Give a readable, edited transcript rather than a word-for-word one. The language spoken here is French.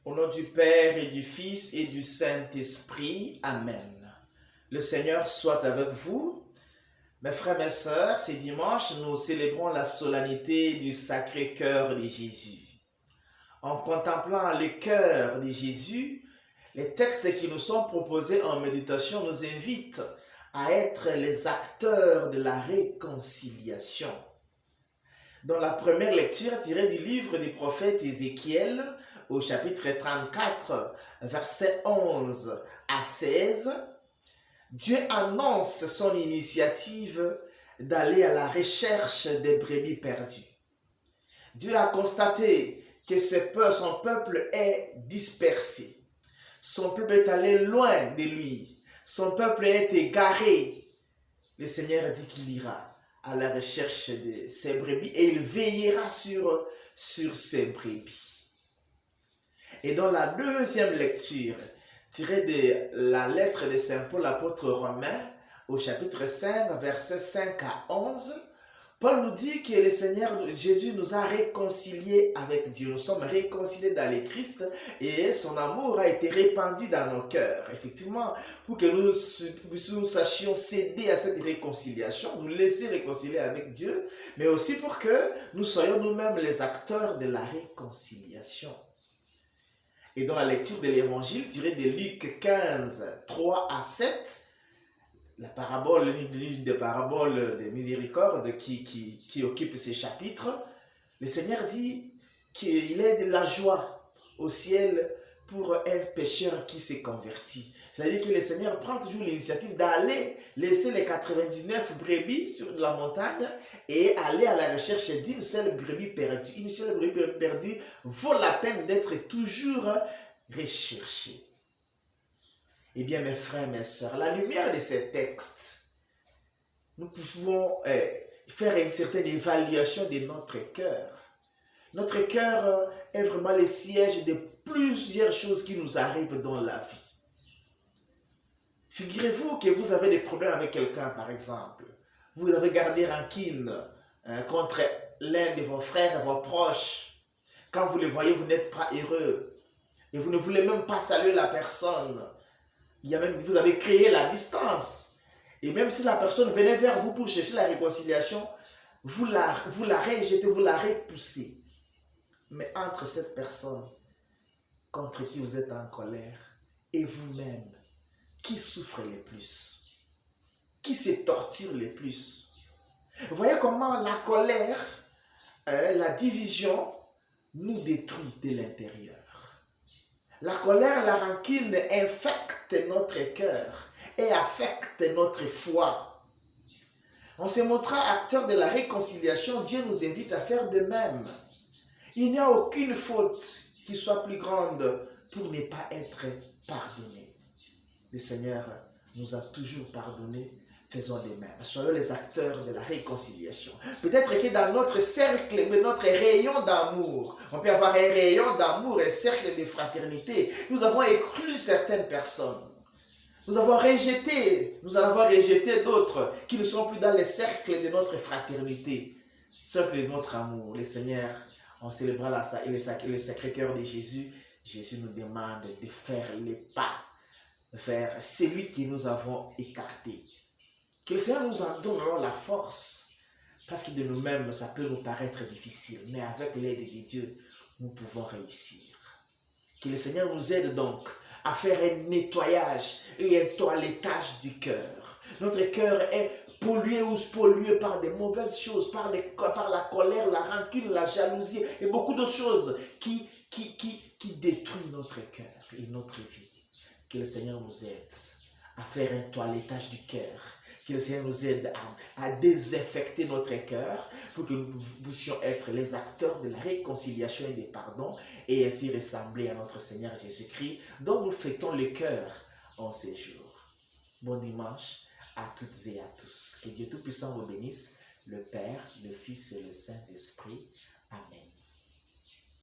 Au nom du Père et du Fils et du Saint-Esprit. Amen. Le Seigneur soit avec vous. Mes frères, mes sœurs, ce dimanche, nous célébrons la solennité du Sacré-Cœur de Jésus. En contemplant le cœur de Jésus, les textes qui nous sont proposés en méditation nous invitent à être les acteurs de la réconciliation. Dans la première lecture tirée du livre du prophète Ézéchiel, au chapitre 34, versets 11 à 16, Dieu annonce son initiative d'aller à la recherche des brebis perdues. Dieu a constaté que son peuple est dispersé. Son peuple est allé loin de lui. Son peuple est égaré. Le Seigneur dit qu'il ira à la recherche de ses brebis et il veillera sur ses brebis. Et dans la deuxième lecture, tirée de la lettre de Saint Paul, apôtre romain, au chapitre 5, versets 5 à 11, Paul nous dit que le Seigneur Jésus nous a réconciliés avec Dieu. Nous sommes réconciliés dans le Christ et son amour a été répandu dans nos cœurs. Effectivement, pour que nous sachions céder à cette réconciliation, nous laisser réconcilier avec Dieu, mais aussi pour que nous soyons nous-mêmes les acteurs de la réconciliation. Et dans la lecture de l'évangile tirée de Luc 15, 3 à 7, l'une des paraboles de miséricorde qui occupe ces chapitres, le Seigneur dit qu'il est de la joie au ciel pour un pécheur qui s'est converti. C'est-à-dire que le Seigneur prend toujours l'initiative d'aller laisser les 99 brebis sur la montagne et aller à la recherche d'une seule brebis perdue. Une seule brebis perdue vaut la peine d'être toujours recherchée. Eh bien, mes frères, mes sœurs, à la lumière de ces textes, nous pouvons faire une certaine évaluation de notre cœur. Notre cœur est vraiment le siège de plusieurs choses qui nous arrivent dans la vie. Figurez-vous que vous avez des problèmes avec quelqu'un, par exemple. Vous avez gardé rancune contre l'un de vos frères et vos proches. Quand vous le voyez, vous n'êtes pas heureux. Et vous ne voulez même pas saluer la personne. Vous avez créé la distance. Et même si la personne venait vers vous pour chercher la réconciliation, vous la rejetez, vous la repoussez. Mais entre cette personne contre qui vous êtes en colère et vous-même, qui souffre le plus? Qui se torture le plus? Vous voyez comment la colère, la division nous détruit de l'intérieur. La colère, la rancune infecte notre cœur et affecte notre foi. En se montrant acteur de la réconciliation, Dieu nous invite à faire de même. Il n'y a aucune faute qui soit plus grande pour ne pas être pardonné. Le Seigneur nous a toujours pardonné. Faisons de même. Soyons les acteurs de la réconciliation. Peut-être que dans notre cercle, notre rayon d'amour, on peut avoir un rayon d'amour, un cercle de fraternité. Nous avons exclu certaines personnes. Nous avons rejeté d'autres qui ne sont plus dans le cercle de notre fraternité, cercle de notre amour. Le Seigneur, en célébrant le Sacré-Cœur de Jésus, Jésus nous demande de faire les pas vers celui que nous avons écarté. Que le Seigneur nous en donne alors la force, parce que de nous-mêmes, ça peut nous paraître difficile, mais avec l'aide de Dieu, nous pouvons réussir. Que le Seigneur nous aide donc à faire un nettoyage et un toilettage du cœur. Notre cœur est pollué ou spolié par des mauvaises choses, par la colère, la rancune, la jalousie et beaucoup d'autres choses qui détruisent notre cœur et notre vie. Que le Seigneur nous aide à faire un toilettage du cœur. Que le Seigneur nous aide à désinfecter notre cœur pour que nous puissions être les acteurs de la réconciliation et du pardon et ainsi ressembler à notre Seigneur Jésus-Christ dont nous fêtons le cœur en ces jours. Bon dimanche à toutes et à tous. Que Dieu Tout-Puissant vous bénisse, le Père, le Fils et le Saint-Esprit. Amen.